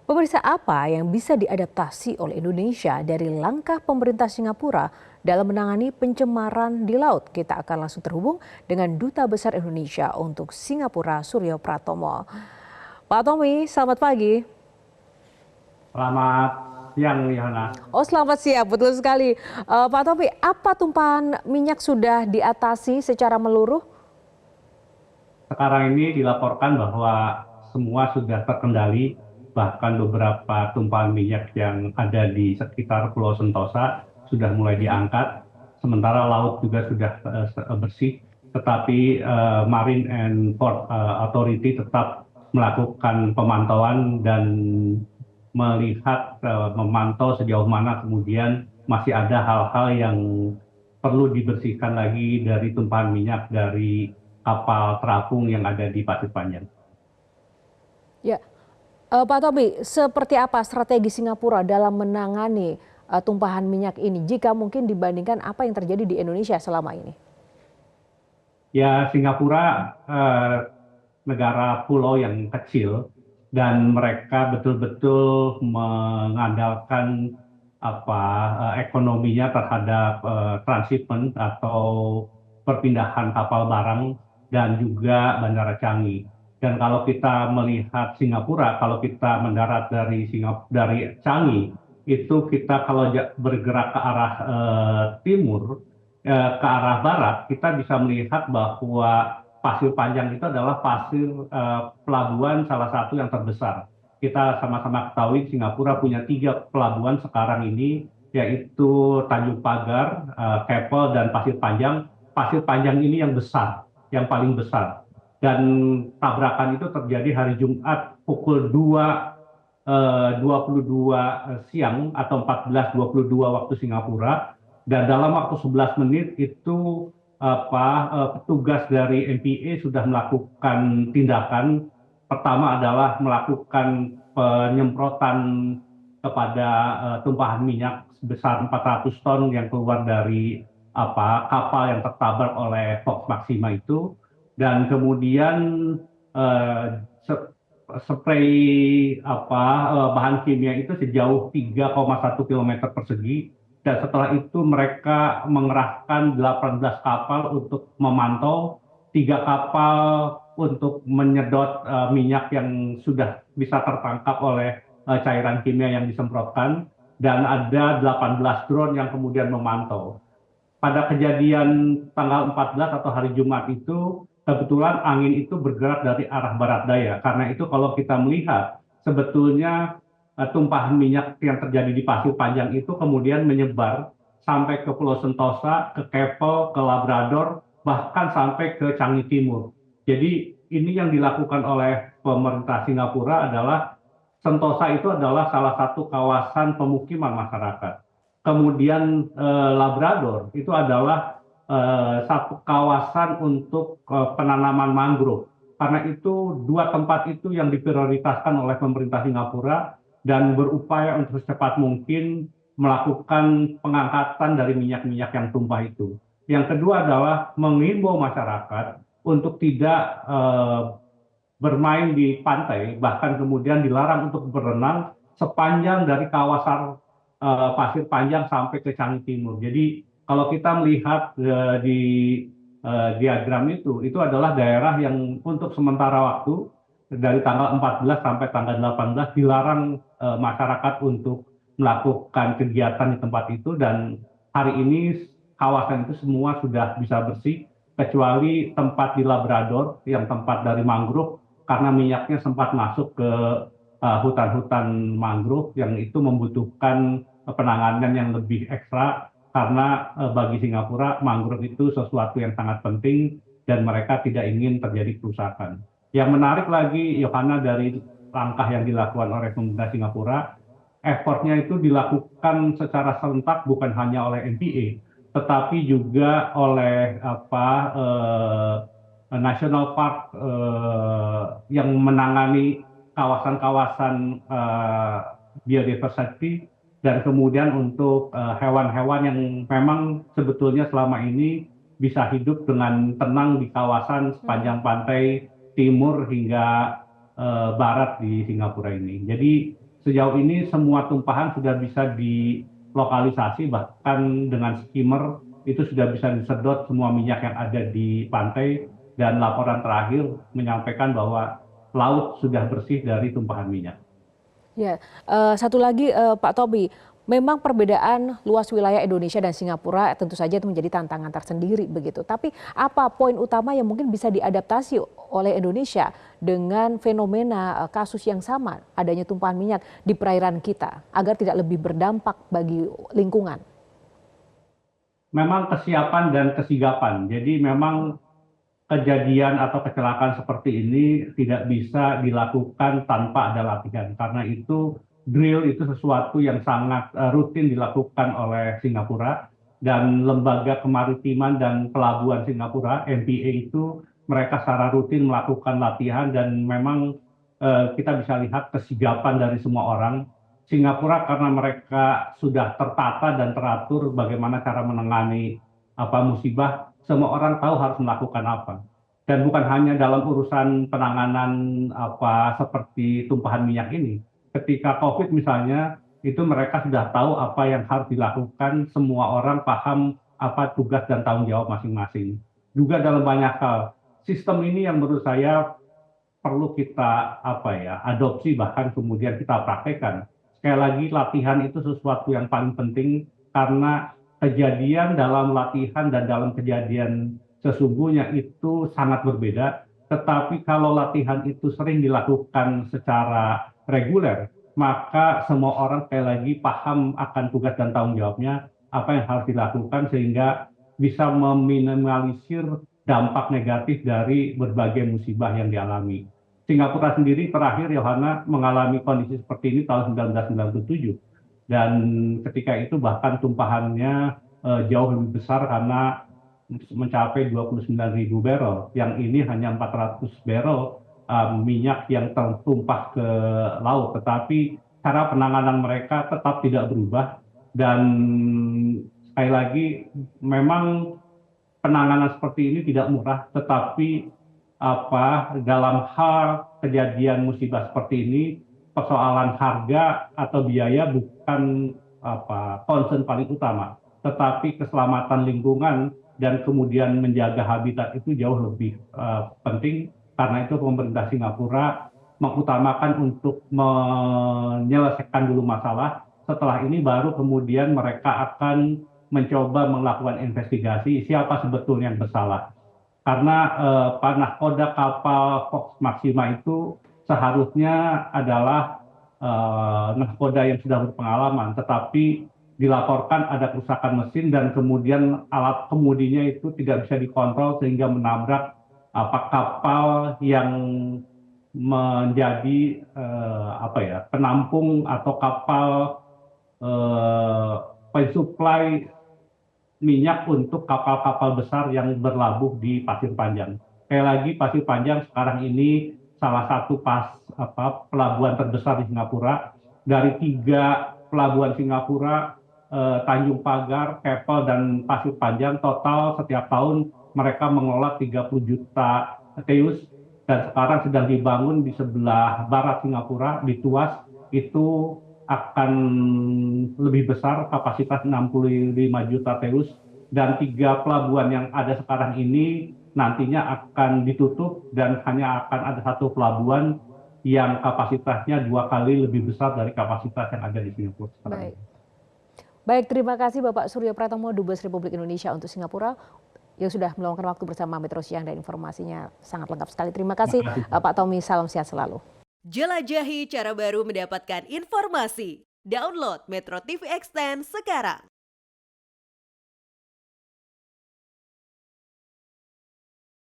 Pemirsa, apa yang bisa diadaptasi oleh Indonesia dari langkah pemerintah Singapura dalam menangani pencemaran di laut? Kita akan langsung terhubung dengan Duta Besar Indonesia untuk Singapura, Suryo Pratomo. Pak Tommy, selamat pagi. Selamat siang, Yohana. Oh, selamat siang, betul sekali. Pak Tommy, apa tumpahan minyak sudah diatasi secara menyeluruh? Sekarang ini dilaporkan bahwa semua sudah terkendali, bahkan beberapa tumpahan minyak yang ada di sekitar Pulau Sentosa sudah mulai diangkat, sementara laut juga sudah bersih, tetapi Marine and Port Authority tetap melakukan pemantauan dan melihat, memantau sejauh mana kemudian masih ada hal-hal yang perlu dibersihkan lagi dari tumpahan minyak dari kapal terapung yang ada di Pasir Panjang. Ya, Pak Tommy, seperti apa strategi Singapura dalam menangani tumpahan minyak ini jika mungkin dibandingkan apa yang terjadi di Indonesia selama ini? Ya, Singapura negara pulau yang kecil dan mereka betul-betul mengandalkan ekonominya terhadap transshipment atau perpindahan kapal barang dan juga Bandara Changi. Dan kalau kita melihat Singapura, kalau kita mendarat dari Changi, itu kita kalau bergerak ke arah timur, ke arah barat, kita bisa melihat bahwa Pasir Panjang itu adalah pelabuhan salah satu yang terbesar. Kita sama-sama ketahui Singapura punya 3 pelabuhan sekarang ini, yaitu Tanjung Pagar, Keppel, dan Pasir Panjang. Pasir Panjang ini yang besar, yang paling besar. Dan tabrakan itu terjadi hari Jumat pukul 22 siang atau 14.22 waktu Singapura. Dan dalam waktu 11 menit itu petugas dari MPA sudah melakukan tindakan. Pertama adalah melakukan penyemprotan kepada tumpahan minyak sebesar 400 ton yang keluar dari kapal yang tertabrak oleh Fox Maxima itu, dan kemudian eh, spray bahan kimia itu sejauh 3,1 kilometer persegi. Dan setelah itu mereka mengerahkan 18 kapal untuk memantau, 3 kapal untuk menyedot minyak yang sudah bisa tertangkap oleh cairan kimia yang disemprotkan, dan ada 18 drone yang kemudian memantau. Pada kejadian tanggal 14 atau hari Jumat itu, kebetulan angin itu bergerak dari arah barat daya. Karena itu kalau kita melihat, sebetulnya tumpahan minyak yang terjadi di Pasir Panjang itu kemudian menyebar sampai ke Pulau Sentosa, ke Keppel, ke Labrador, bahkan sampai ke Changi Timur. Jadi ini yang dilakukan oleh pemerintah Singapura adalah Sentosa itu adalah salah satu kawasan pemukiman masyarakat. Kemudian Labrador itu adalah satu kawasan untuk penanaman mangrove. Karena itu 2 tempat itu yang diprioritaskan oleh pemerintah Singapura dan berupaya untuk secepat mungkin melakukan pengangkatan dari minyak-minyak yang tumpah itu. Yang kedua adalah mengimbau masyarakat untuk tidak bermain di pantai, bahkan kemudian dilarang untuk berenang sepanjang dari kawasan Pasir Panjang sampai ke Changi Timur. Jadi kalau kita melihat di diagram itu adalah daerah yang untuk sementara waktu dari tanggal 14 sampai tanggal 18 dilarang masyarakat untuk melakukan kegiatan di tempat itu, dan hari ini kawasan itu semua sudah bisa bersih kecuali tempat di Labrador yang tempat dari mangrove, karena minyaknya sempat masuk ke hutan-hutan mangrove yang itu membutuhkan penanganan yang lebih ekstra, karena bagi Singapura mangrove itu sesuatu yang sangat penting dan mereka tidak ingin terjadi kerusakan. Yang menarik lagi, Yohana, dari langkah yang dilakukan oleh pemerintah Singapura, effortnya itu dilakukan secara serentak bukan hanya oleh MPA, tetapi juga oleh National Park yang menangani kawasan-kawasan biodiversity, dan kemudian untuk hewan-hewan yang memang sebetulnya selama ini bisa hidup dengan tenang di kawasan sepanjang pantai timur hingga barat di Singapura ini. Jadi Sejauh ini semua tumpahan sudah bisa dilokalisasi, bahkan dengan skimmer itu sudah bisa disedot semua minyak yang ada di pantai, dan laporan terakhir menyampaikan bahwa laut sudah bersih dari tumpahan minyak. Ya, satu lagi Pak Tobi, memang perbedaan luas wilayah Indonesia dan Singapura tentu saja itu menjadi tantangan tersendiri begitu. Tapi apa poin utama yang mungkin bisa diadaptasi oleh Indonesia dengan fenomena kasus yang sama, adanya tumpahan minyak di perairan kita agar tidak lebih berdampak bagi lingkungan? Memang kesiapan dan kesigapan. Jadi memang kejadian atau kecelakaan seperti ini tidak bisa dilakukan tanpa ada latihan. Karena itu drill itu sesuatu yang sangat rutin dilakukan oleh Singapura, dan Lembaga Kemaritiman dan Pelabuhan Singapura (MPA) itu mereka secara rutin melakukan latihan, dan memang kita bisa lihat kesigapan dari semua orang. Singapura karena mereka sudah tertata dan teratur bagaimana cara menangani musibah, semua orang tahu harus melakukan apa. Dan bukan hanya dalam urusan penanganan seperti tumpahan minyak ini. Ketika COVID misalnya, itu mereka sudah tahu apa yang harus dilakukan, semua orang paham apa tugas dan tanggung jawab masing-masing. Juga dalam banyak hal, sistem ini yang menurut saya perlu kita adopsi, bahkan kemudian kita praktekkan. Sekali lagi, latihan itu sesuatu yang paling penting, karena kejadian dalam latihan dan dalam kejadian sesungguhnya itu sangat berbeda. Tetapi kalau latihan itu sering dilakukan secara reguler, maka semua orang sekali lagi paham akan tugas dan tanggung jawabnya, apa yang harus dilakukan, sehingga bisa meminimalisir dampak negatif dari berbagai musibah yang dialami. Singapura sendiri terakhir, Yohana, mengalami kondisi seperti ini tahun 1997. Dan ketika itu bahkan tumpahannya jauh lebih besar karena mencapai 29.000 barrel. Yang ini hanya 400 barrel minyak yang tertumpah ke laut. Tetapi cara penanganan mereka tetap tidak berubah. Dan sekali lagi, memang penanganan seperti ini tidak murah, tetapi dalam hal kejadian musibah seperti ini, persoalan harga atau biaya bukan concern paling utama, tetapi keselamatan lingkungan dan kemudian menjaga habitat itu jauh lebih penting. Karena itu pemerintah Singapura mengutamakan untuk menyelesaikan dulu masalah. Setelah ini baru kemudian mereka akan mencoba melakukan investigasi siapa sebetulnya yang bersalah. Karena nahkoda kapal Fox Maxima itu seharusnya adalah nahkoda yang sudah berpengalaman, tetapi dilaporkan ada kerusakan mesin dan kemudian alat kemudinya itu tidak bisa dikontrol sehingga menabrak kapal yang menjadi penampung atau kapal pensuplai minyak untuk kapal-kapal besar yang berlabuh di Pasir Panjang. Sekali lagi, Pasir Panjang sekarang ini salah satu pelabuhan terbesar di Singapura. Dari 3 pelabuhan Singapura, Tanjung Pagar, Keppel, dan Pasir Panjang, total setiap tahun mereka mengelola 30 juta TEU, dan sekarang sedang dibangun di sebelah barat Singapura, di Tuas, itu akan lebih besar, kapasitas 65 juta TEU, dan 3 pelabuhan yang ada sekarang ini nantinya akan ditutup dan hanya akan ada 1 pelabuhan yang kapasitasnya 2 kali lebih besar dari kapasitas yang ada di Singapura sekarang. Baik, terima kasih Bapak Suryo Pratomo, Dubes Republik Indonesia untuk Singapura, yang sudah meluangkan waktu bersama Metro Siang dan informasinya sangat lengkap sekali. Terima kasih Pak Tommy, salam sehat selalu. Jelajahi cara baru mendapatkan informasi. Download Metro TV Extend sekarang.